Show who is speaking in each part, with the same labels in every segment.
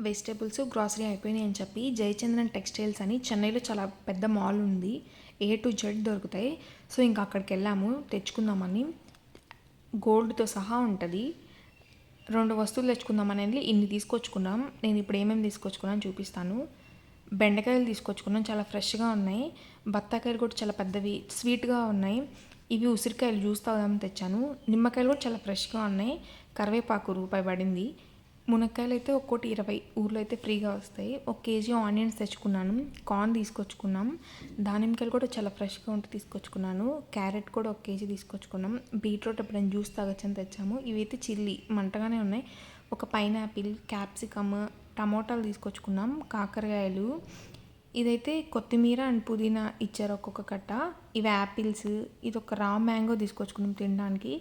Speaker 1: Vegetables grocery అయిపోయినాయి అని చెప్పి జయచంద్రన్ టెక్స్టైల్స్ అని చెన్నైలో చాలా పెద్ద మాల్ ఉంది. A to Z దొరుకుతాయి. సో ఇంకా అక్కడికి వెళ్ళాము తెచ్చుకుందామని. గోల్డ్తో సహా ఉంటుంది. 2 వస్తువులు తెచ్చుకుందామని వెళ్ళి ఇన్ని తీసుకొచ్చుకున్నాం. నేను ఇప్పుడు ఏమేమి తీసుకొచ్చుకున్నాను చూపిస్తాను. బెండకాయలు తీసుకొచ్చుకున్నాం, చాలా ఫ్రెష్గా ఉన్నాయి. బత్తాకాయలు కూడా చాలా పెద్దవి స్వీట్గా ఉన్నాయి. ఇవి ఉసిరికాయలు జ్యూస్ తాగుదామని తెచ్చాను. నిమ్మకాయలు కూడా చాలా ఫ్రెష్గా ఉన్నాయి. కరివేపాకు రూపాయి పడింది. మునక్కాయలు అయితే ఒక్కోటి 20, ఊర్లో అయితే ఫ్రీగా వస్తాయి. 1 కేజీ ఆనియన్స్ తెచ్చుకున్నాను. కార్న్ తీసుకొచ్చుకున్నాం. దానిమ్మకాయలు కూడా చాలా ఫ్రెష్గా ఉంటే తీసుకొచ్చుకున్నాను. క్యారెట్ కూడా 1 కేజీ తీసుకొచ్చుకున్నాం. బీట్రూట్ ఎప్పుడైనా జ్యూస్ తాగొచ్చని తెచ్చాము. ఇవైతే చిల్లీ మంటగానే ఉన్నాయి. ఒక పైనాపిల్, క్యాప్సికమ్, టమోటాలు తీసుకొచ్చుకున్నాం. కాకరకాయలు, ఇదైతే కొత్తిమీర అండ్ పుదీనా ఇచ్చారు ఒక్కొక్క కట్ట. ఇవి యాపిల్స్, ఇది ఒక రా మ్యాంగో తీసుకొచ్చుకున్నాం తినడానికి.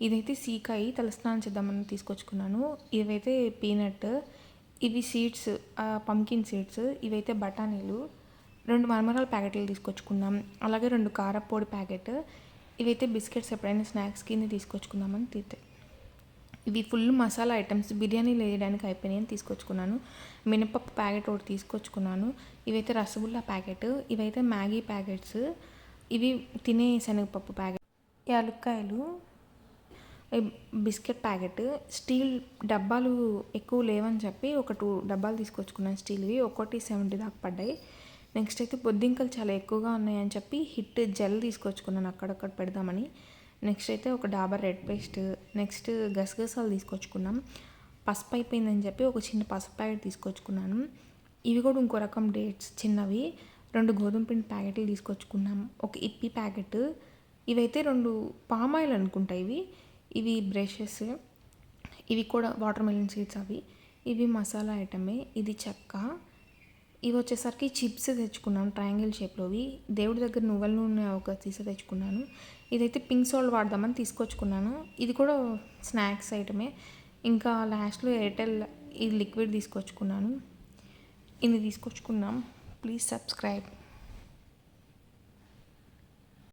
Speaker 1: ఇదైతే సీకాయి తలస్నానం చేద్దామని తీసుకొచ్చుకున్నాను. ఇవైతే పీనట్, ఇవి సీడ్స్, పంకిన్ సీడ్స్. ఇవైతే బఠానీలు. 2 మరమరాల ప్యాకెట్లు తీసుకొచ్చుకున్నాం. అలాగే 2 కారపొడి ప్యాకెట్. ఇవైతే బిస్కెట్స్ ఎప్పుడైనా స్నాక్స్ కింద తీసుకొచ్చుకుందామని తీతే. ఇవి ఫుల్ మసాలా ఐటమ్స్, బిర్యానీలు వేయడానికి అయిపోయినాయని తీసుకొచ్చుకున్నాను. మినపప్పు ప్యాకెట్ ఒకటి తీసుకొచ్చుకున్నాను. ఇవైతే రసగుల్లా ప్యాకెట్. ఇవైతే మ్యాగీ ప్యాకెట్స్. ఇవి తినే శనగపప్పు ప్యాకెట్. యాలుక్కాయలు, బిస్కెట్ ప్యాకెట్. స్టీల్ డబ్బాలు ఎక్కువ లేవని చెప్పి ఒక 2 డబ్బాలు తీసుకొచ్చుకున్నాను స్టీల్వి. ఒక్కోటి 70 దాకా పడ్డాయి. నెక్స్ట్ అయితే బొద్దింకలు చాలా ఎక్కువగా ఉన్నాయని చెప్పి హిట్ జెల్ తీసుకొచ్చుకున్నాను అక్కడక్కడ పెడదామని. నెక్స్ట్ అయితే ఒక డాబర్ రెడ్ పేస్ట్. నెక్స్ట్ గసగసాలు తీసుకొచ్చుకున్నాం. పసుపు అయిపోయిందని చెప్పి ఒక చిన్న పసుపు ప్యాకెట్ తీసుకొచ్చుకున్నాను. ఇవి కూడా ఇంకో రకం డేట్స్ చిన్నవి. 2 గోధుమ పిండి ప్యాకెట్లు తీసుకొచ్చుకున్నాం. ఒక ఇప్పి ప్యాకెట్. ఇవైతే 2 పామాయిల్ అనుకుంటా ఇవి బ్రషెస్. ఇవి కూడా వాటర్ మెలన్ సీడ్స్ అవి. ఇవి మసాలా ఐటమే. ఇది చెక్క. ఇవి వచ్చేసరికి చిప్స్ తెచ్చుకున్నాను ట్రయాంగిల్ షేప్లోవి. దేవుడి దగ్గర నువ్వుల నూనె ఒక సీసా తెచ్చుకున్నాను. ఇదైతే పింక్ సాల్ట్ వాడదామని తీసుకొచ్చుకున్నాను. ఇది కూడా స్నాక్స్ ఐటమే. ఇంకా లాస్ట్లో ఎయిర్టెల్ ఈ లిక్విడ్ తీసుకొచ్చుకున్నాను. ఇన్ని తీసుకొచ్చుకున్నాం. Please subscribe.